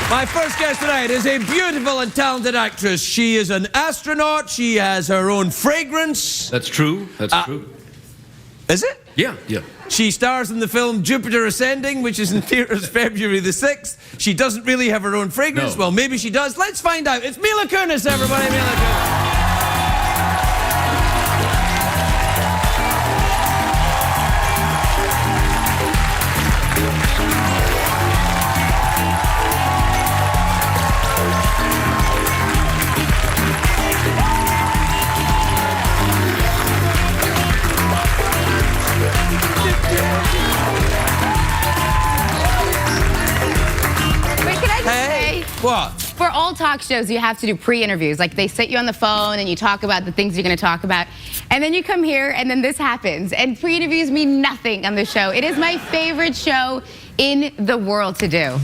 My first guest tonight is a beautiful and talented actress. She is an astronaut. She has her own fragrance. That's true. That's true. Is it? Yeah. She stars in the film Jupiter Ascending, which is in theaters February the 6th. She doesn't really have her own fragrance. No. Well, maybe she does. Let's find out. It's Mila Kunis, everybody. Mila Kunis. What? For all talk shows, you have to do pre-interviews. Like, they sit you on the phone and you talk about the things you're going to talk about. And then you come here and then this happens. And pre-interviews mean nothing on the show. It is my favorite show in the world to do.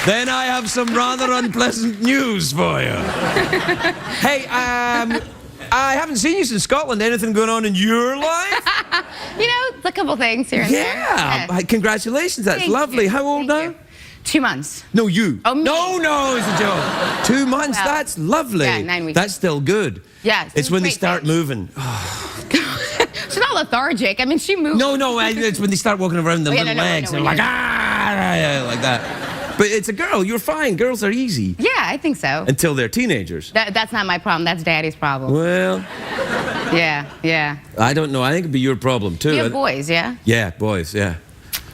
Then I have some rather unpleasant news for you. Hey, I haven't seen you since Scotland. Anything going on in your life? You know, a couple things here and there. Yeah. Congratulations. That's lovely. You. How old now? 2 months. No, you. Oh, me. No, it's a joke. 2 months. Well, that's lovely. yeah, 9 weeks. That's still good. Yes. It's when they great start things. moving. She's not lethargic. I mean, she moves. No, it's when they start walking around the little legs and like, like that. But it's a girl. You're fine. Girls are easy. Yeah, I think so. Until they're teenagers. That's not my problem. That's Daddy's problem. Well, Yeah. I don't know. I think it'd be your problem too. You have boys, yeah? Yeah, boys.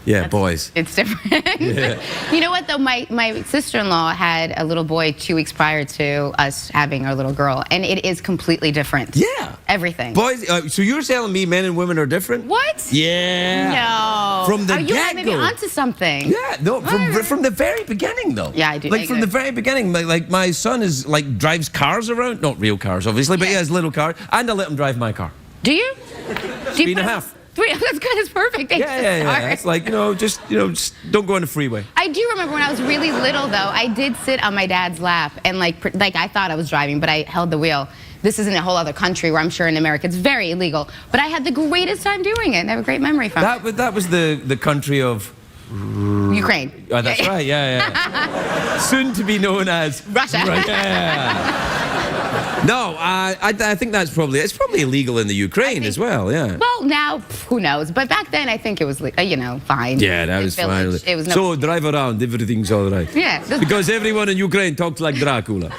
Yeah, boys. It's different. Yeah. You know what, though? My sister-in-law had a little boy 2 weeks prior to us having our little girl, and it is completely different. Yeah. Everything. Boys, so you're telling me men and women are different? What? Yeah. No. From the Are you get-go. maybe onto something? Yeah, no, from the very beginning, though. Yeah, I do. Like, from the very beginning, like my son is, like, drives cars around. Not real cars, obviously, but he has little cars, and I let him drive my car. Do you? 3.5. 3, that's good. It's perfect. Yeah. It's like, just don't go on the freeway. I do remember when I was really little, though, I did sit on my dad's lap, and like I thought I was driving, but I held the wheel. This is in a whole other country where I'm sure in America it's very illegal. But I had the greatest time doing it, and I have a great memory from it. That was the country of... Ukraine. Oh, that's right, yeah. Soon to be known as... Russia. Yeah. No, I think it's probably illegal in the Ukraine as well, yeah. Well, now, who knows? But back then, I think it was, fine. Yeah, that was fine. It was So drive around, everything's all right. Yeah. Because everyone in Ukraine talks like Dracula.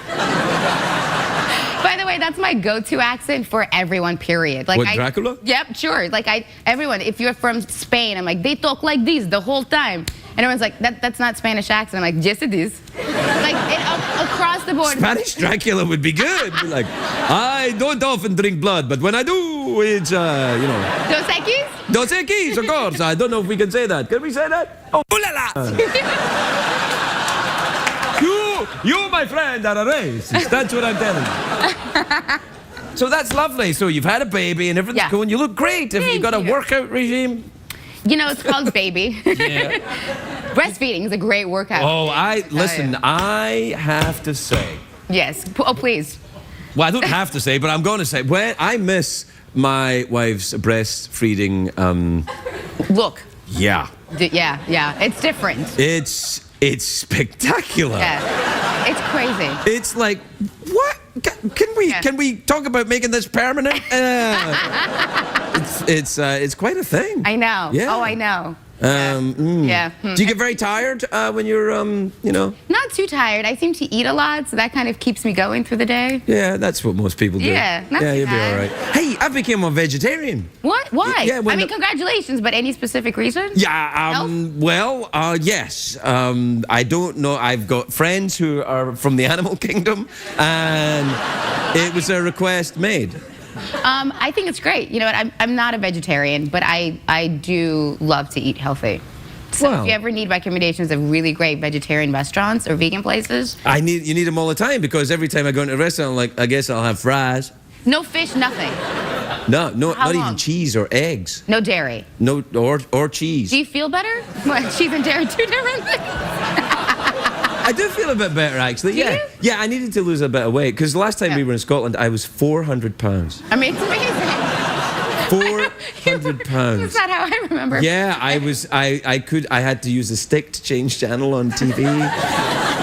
By the way, that's my go-to accent for everyone, period. Like, What, Dracula? Yep, sure. Like, everyone, if you're from Spain, I'm like, they talk like this the whole time. And everyone's like, that's not Spanish accent. I'm like, yes, it is. Like, across the board. Spanish Dracula would be good. Be like, I don't often drink blood, but when I do, it's, Dos Equis? Dos Equis, of course. I don't know if we can say that. Can we say that? Oh, ooh la la! You, my friend, are a racist. That's what I'm telling you. So that's lovely. So you've had a baby and everything's going. You look great. Have you got a workout regime? You know, it's called baby. Yeah. Breastfeeding is a great workout. Oh, listen, I have to say. Yes. Oh, please. Well, I don't have to say, but I'm going to say, when I miss my wife's breastfeeding. Look. Yeah. Yeah. It's different. It's spectacular. Yeah. It's crazy. It's like, what? Can we talk about making this permanent? It's quite a thing. I know. Yeah. Oh, I know. Yeah. Do you get very tired when you're, Not too tired. I seem to eat a lot, so that kind of keeps me going through the day. Yeah, that's what most people do. Yeah, not too you'll be bad. all right. Hey, I became a vegetarian. What? Why? Yeah, I mean, congratulations, but any specific reason? Yeah, yes. I don't know. I've got friends who are from the animal kingdom, and it was a request made. I think it's great. You know what? I'm not a vegetarian, but I do love to eat healthy. So if you ever need recommendations of really great vegetarian restaurants or vegan places, you need them all the time, because every time I go into a restaurant, I'm like, I guess I'll have fries. no fish, nothing. No, How not long? even cheese or eggs. No dairy. No, or cheese. Do you feel better? What, cheese and dairy, 2 different things? I do feel a bit better, actually. Do you? Yeah, I needed to lose a bit of weight, because the last time we were in Scotland, I was 400 pounds. I mean, it's amazing. £100. Is that how I remember? Yeah, I had to use a stick to change channel on TV.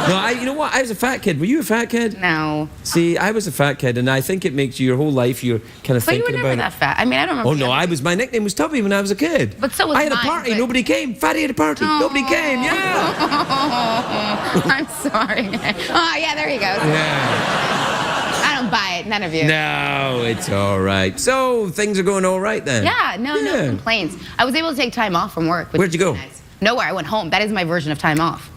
No, you know what? I was a fat kid. Were you a fat kid? No. See, I was a fat kid, and I think it makes you your whole life. You're kind of thinking about it. But you were never that fat. I mean, I don't remember. Oh no, my nickname was Tubby when I was a kid. But so was I had mine, a party, but... nobody came. Fatty had a party, nobody came. Yeah. I'm sorry. Oh yeah, there he goes. Yeah. I don't buy it. None of you. No, it's all right. So things are going all right then. Yeah. No complaints. I was able to take time off from work. Where'd you go? Nice. Nowhere. I went home. That is my version of time off.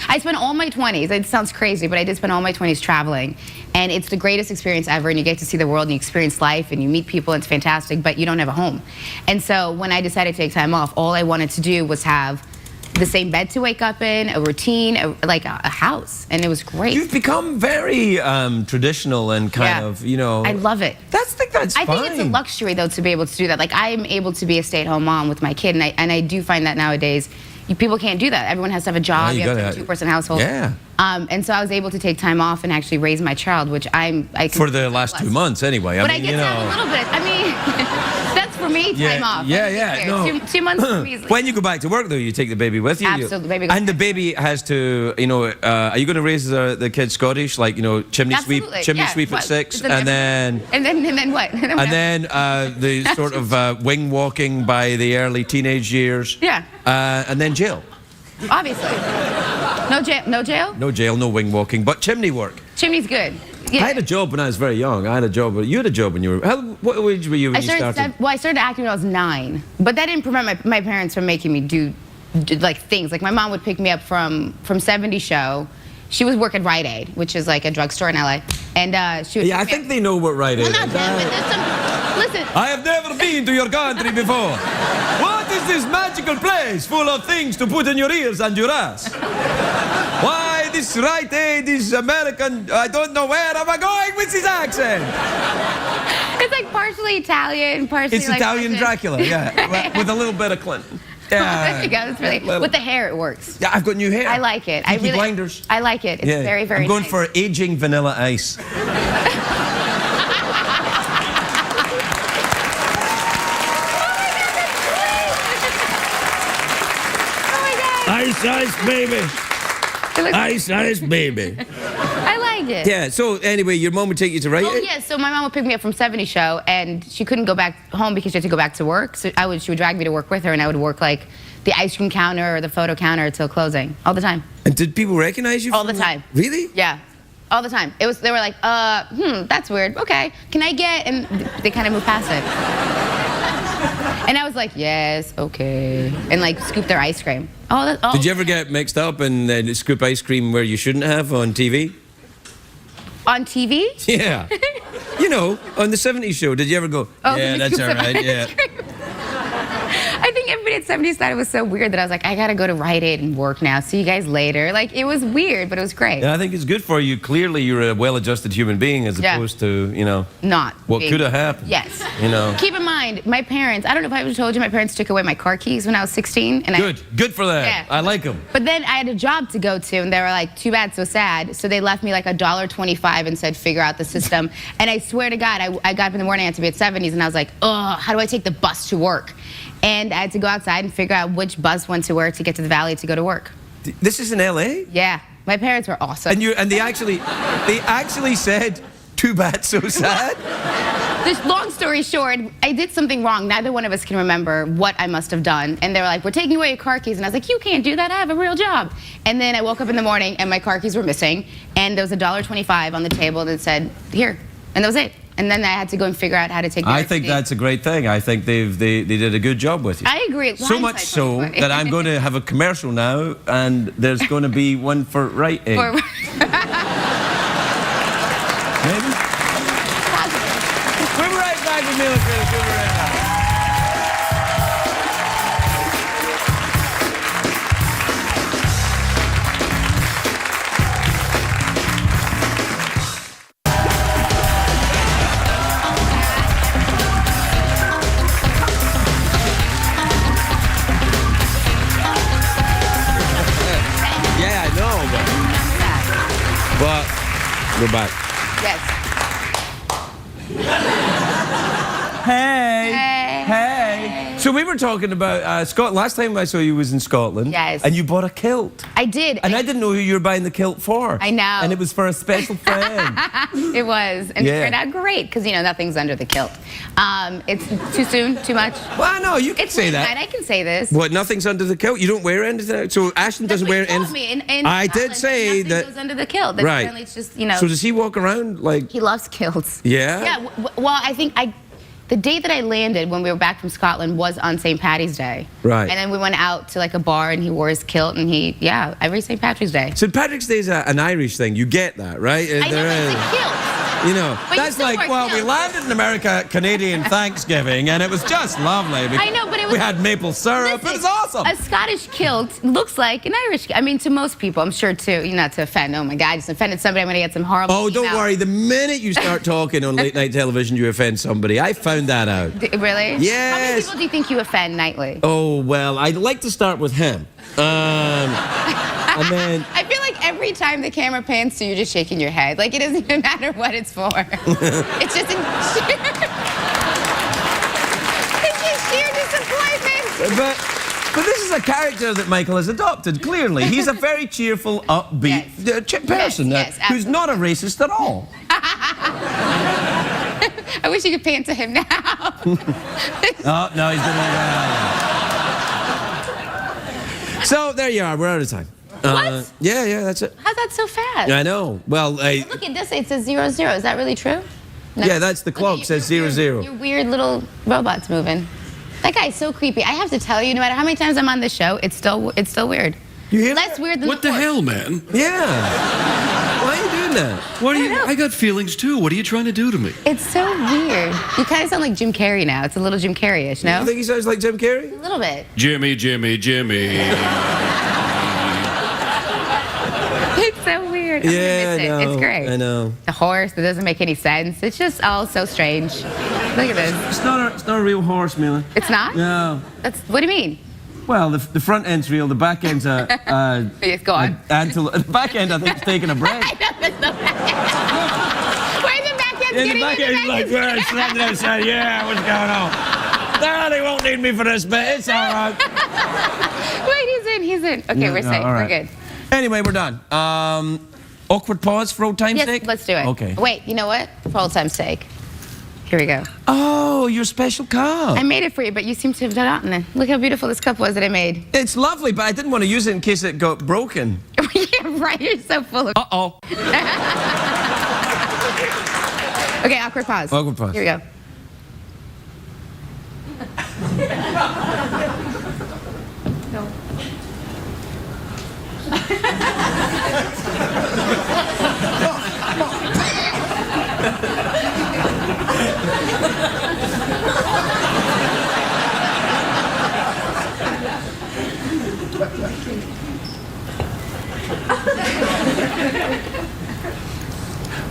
I spent all my 20s, it sounds crazy, but I did spend all my 20s traveling. And it's the greatest experience ever, and you get to see the world, and you experience life, and you meet people, and it's fantastic, but you don't have a home. And so when I decided to take time off, all I wanted to do was have the same bed to wake up in, a routine, like a house, and it was great. You've become very traditional and kind of, you know. I love it. That's fine. I think it's a luxury, though, to be able to do that. Like, I'm able to be a stay-at-home mom with my kid, and I do find that nowadays, people can't do that. Everyone has to have a job. You have to have a two-person household. Yeah. And so I was able to take time off and actually raise my child, which I for the last 2 months, anyway. But I get to have a little bit. I mean, that's for me, time off. Yeah. No. 2 months for me. When you go back to work, though, you take the baby with you. Absolutely, baby. And the baby has to, you know, are you going to raise the kid Scottish, like, you know, chimney sweep at 6, and then what? And then the sort of wing walking by the early teenage years. Yeah. And then jail. Obviously. No jail? No jail? No jail, no wing walking, but chimney work. Chimney's good. Yeah. I had a job when I was very young. I had a job. You had a job when you were... What age were you when you started? I started acting when I was 9. But that didn't prevent my parents from making me do like things. Like my mom would pick me up from 70 show. She was working Rite Aid, which is like a drugstore in LA. And she would I think they know what Rite Aid is. Listen. I have never been to your country before. What is this magical place full of things to put in your ears and your ass? Why, this Rite Aid is American. I don't know where am I going with this accent. It's like partially Italian, partially It's like Italian Dracula, yeah. With a little bit of Clinton. Yeah. There you go. It's really, with the hair, it works. Yeah, I've got new hair. I like it. Peaky Blinders. I like it. It's very, very I'm going nice. for aging Vanilla Ice. Ice, baby. Ice, baby. I like it. Yeah, so anyway, your mom would take you to Rite Aid? Oh, yeah, so my mom would pick me up from 70 show, and she couldn't go back home because she had to go back to work. So she would drag me to work with her, and I would work like the ice cream counter or the photo counter until closing, all the time. And did people recognize you? All the time. Really? Yeah. All the time. They were like, that's weird. Okay, can I get, and they kind of moved past it. And I was like, yes, okay. And like scoop their ice cream. Did you ever get mixed up and then scoop ice cream where you shouldn't have on TV? On TV? Yeah. You know, on the 70s show, did you ever go, yeah, that's all right, yeah. I think everybody at 70s thought it was so weird that I was like, I gotta go to Rite Aid and work now. See you guys later. Like, it was weird, but it was great. Yeah, I think it's good for you. Clearly, you're a well-adjusted human being as opposed to, you know, what could have happened. Yes. You know. Keep in mind, my parents, I don't know if I ever told you, my parents took away my car keys when I was 16. And Good for that. Yeah. I like them. But then I had a job to go to, and they were like, too bad, so sad. So they left me like $1.25 and said, figure out the system. And I swear to God, I got up in the morning, I had to be at 70s, and I was like, oh, how do I take the bus to work? And I had to go outside and figure out which bus went to where to get to the Valley to go to work. This is in LA? Yeah. My parents were awesome. And they actually said, too bad, so sad? This long story short, I did something wrong. Neither one of us can remember what I must have done. And they were like, we're taking away your car keys. And I was like, you can't do that. I have a real job. And then I woke up in the morning and my car keys were missing. And there was $1.25 on the table that said, here. And that was it. And then I had to go and figure out how to take. I think that's a great thing. I think they did a good job with you. I agree. So much so that I'm going to have a commercial now, and there's going to be one for Rite Aid. Maybe. We'll be right back with Mila Kunis. We'll be right back. But we're back. Yes. Hey. Hey. So we were talking about Scotland. Last time I saw you was in Scotland. Yes. And you bought a kilt. I did. And I didn't know who you were buying the kilt for. I know. And it was for a special friend. It was. And it turned out great because, you know, nothing's under the kilt. It's too soon, too much. Well, no, you can say that. I can say this. What, nothing's under the kilt? You don't wear anything? So Ashton doesn't wear anything? I did say that. Nothing goes under the kilt. That Right. Apparently it's just, you know. So does he walk around like... He loves kilts. Yeah? Yeah. Well, I think the day that I landed when we were back from Scotland was on St. Patty's Day. Right. And then we went out to like a bar and he wore his kilt and every St. Patrick's Day. St. Patrick's Day is an Irish thing. You get that, right? I know, it's a kilt. You know, But that's you like, still well, wear we kilts. landed in America, Canadian Thanksgiving, and it was just lovely. I know, but it was... We had maple syrup. Listen, It was awesome. A Scottish kilt looks like an Irish kilt. I mean, to most people, I'm sure too. You're not to offend. Oh my God, I just offended somebody. I'm going to get some horrible Oh, don't email. worry. The minute you start talking on late night television, you offend somebody. I found that out. Really? Yes. How many people do you think you offend nightly? Oh, well, I'd like to start with him. And then... I feel like every time the camera pans to you, you're just shaking your head. Like, it doesn't even matter what it's for. It's just sheer disappointment. But this is a character that Michael has adopted, clearly. He's a very cheerful, upbeat person Yes, who's not a racist at all. I wish you could pan to him now. Oh, no, he's doing it. So, there you are. We're out of time. What? Yeah, that's it. How's that so fast? I know. Well, Look at this. It says 00. Is that really true? No. Yeah, that's the clock. Says 00. Your weird little robots moving. That guy's so creepy. I have to tell you, no matter how many times I'm on the show, it's still weird. You hear Less that? weird than What the hell, man? Yeah. Why are you doing that? What are I you? don't know. I got feelings too. What are you trying to do to me? It's so weird. You kind of sound like Jim Carrey now. It's a little Jim Carrey-ish, no? You think he sounds like Jim Carrey? A little bit. Jimmy. It's so weird. I'm Yeah, gonna miss it. I know. It's great. I know. The horse that doesn't make any sense. It's just all so strange. Look at this. It's not a real horse, Mila. It's not? No. What do you mean? Well, the front end's real. The back end's Yes, go on. the back end, I think, is taking a break. Where's the back end? And the back end's like, where it's standing outside. Yeah, what's going on? No, they won't need me for this bit. It's all right. Wait, he's in. Okay, Yeah, we're no, safe. all right. We're good. Anyway, we're done. Awkward pause for old time's Yes, sake? let's do it. Okay. Wait, you know what? For old time's sake. Here we go. Oh, your special cup. I made it for you, but you seem to have forgotten it. Look how beautiful this cup was that I made. It's lovely, but I didn't want to use it in case it got broken. Yeah, right. You're so full of... Uh-oh. Okay, awkward pause. Awkward pause. Here we go.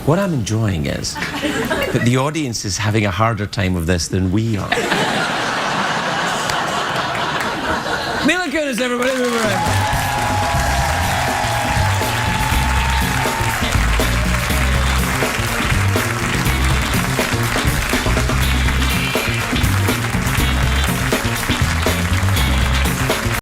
What I'm enjoying is that the audience is having a harder time of this than we are. Mila Kunis, everybody.